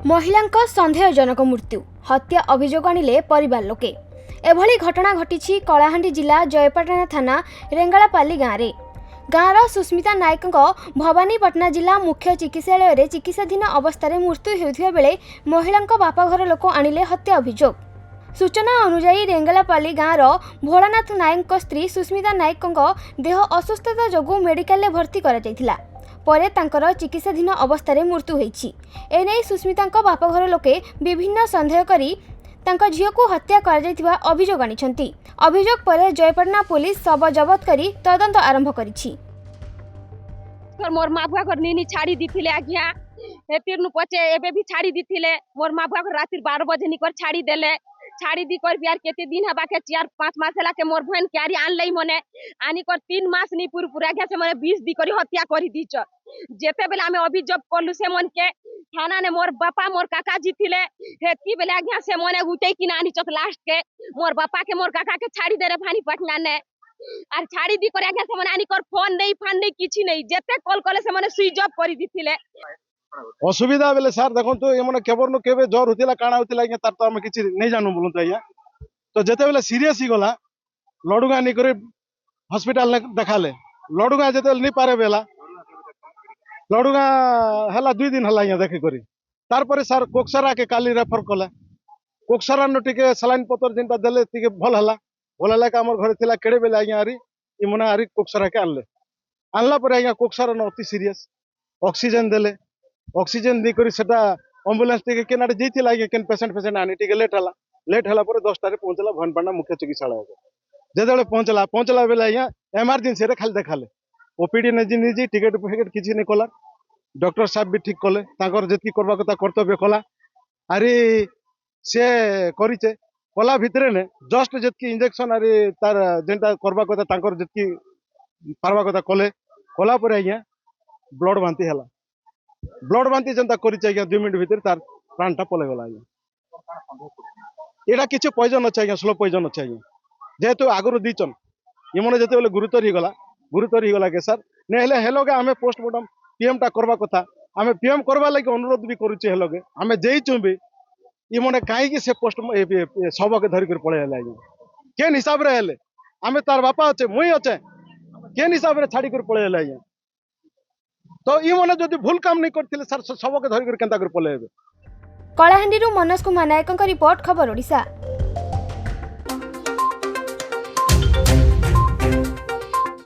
महिला सन्देहजनक मृत्यु हत्या अभियोग आनिले परिवार लोके। एभली घटना घटी कलाहांडी जिला जयपाटना थाना रेंगालापाली गाँव में। गाँवर सुस्मिता नायक भवानीपटना जिला मुख्य चिकित्सालय में चिकित्साधीन अवस्था मृत्यु होता बेले महिला बापाघर लोक आनिले हत्या अभियोग। सूचना अनुसार रेंगालापाली गाँवर भोलानाथ नायक स्त्री सुस्मिता नायक देह असुस्थता जोगु मेडिकल भर्ती करा परे तांकर चिकित्साधीन अवस्था मृत्यु होईछि। एने सुस्मिता बापघर लोके विभिन्न संदेह करी तांका झील को हत्या कर अभियोग आनिछंती। अभियोग पर जयपाटना पुलिस शव जबत करी तदंत आरंभ करिछि। मोर माँ बुआ को नीनी छाड़ी दीथिले आज्ञा हेतिर नु पचे एबे भी छाड़ी दीथिले। मोर माँ बुआ को राति 12 बजे निकर छाड़ी देले। छाड़ी दी कर बियार केते दिन हबा के 4-5 मास हला के मोर बहन क्यारी आन लई मने आनी कर 3 मास नी पूरा के से मने 20 दी करी हत्या करी दीच। जेते बेला हमें अभी जब करलु से मन के थाना ने मोर बापा मोर काका जी थिले हेती बेला आज्ञा से मने उठै कि नानी चत लास्ट के मोर बापा के मोर काका के छाड़ी दे रे भानी पटना ने आर छाड़ी दी कर आज्ञा से मने आनी कर फोन नहीं किछि नहीं जेते कॉल कले से मने स्विच ऑफ करी दिथिले। असुविधा बेले सार देखो ये केबर नु केबे ज्वर होतिला काना होतिला तार तो हम किछि नहीं जानू बोलु तो आज्ञा तो जेते बेले सीरियस ही गला लडुगा नि करे हॉस्पिटल देखाले लडुगा जेते नहीं पारे बेला लडुगा हला 2 दिन हला देखि करी तार पर सार कोक्सरा के काली रेफर कले कोक्सरा नु टिके सलाइन पतर जिनटा देले टिके भल हला का हमर घर थिला केडे बेले आज्ञा आरी इ मने आरी कोक्सरा के आनला पर आज्ञा कोक्सरा न अति सीरियस ऑक्सीजन देले ऑक्सीजन दी करी सेटा एम्बुलेंस टिके केनाडे जइथिला आज्ञा केन पेशेंट आनी टिके लेट हला पर 10 टा रे पहुंचला भनपांडा मुख्य चिकित्सालय जेदले पहुंचला बेले आज्ञा इमरजेंसी रे खाली देखाले ओपीडी ने जी टिकट फिकेट किछि नै कला डॉक्टर साहब भी ठीक कले तांकर जेति करबा कथा कर्तव्य कला अरे से करिचे कला भितरे ने जस्ट जेतकी इंजेक्शन अरे तार जेंटा करबा कथा तांकर जेतकी पारबा कथा कला पर आज्ञा ब्लड बांति जनता करिचे आज्ञा 2 मिनिट भितर तार प्राणटा पले गला आज्ञा एटा किछि पॉइजन अछि आज्ञा स्लो पॉइजन अछि आज्ञा जेहेतु आगरु दीचन इमने जेते बेले गुरुतर ही गला के सर ने हेले हेलोगे हमें पोस्टमार्टम पीएम टा करबा कथा हमें पीएम करबा लागि अनुरोध भी करूचे हेलोगे हमें जेइचु भी इमने काहे कि से पोस्ट सब के धरि कर पळे हेले आज्ञा केन हिसाब रे हेले हमें तार बापा अछे मुई अछे केन हिसाब रे छाड़ी कर पळे हेले आज्ञा तो इमने जदि भूल काम नहीं करथिले सर सब के धरि कर केंता कर पळे हेबे। कलाहांडी मनोज कुमार नायक रिपोर्ट खबर ओडिशा।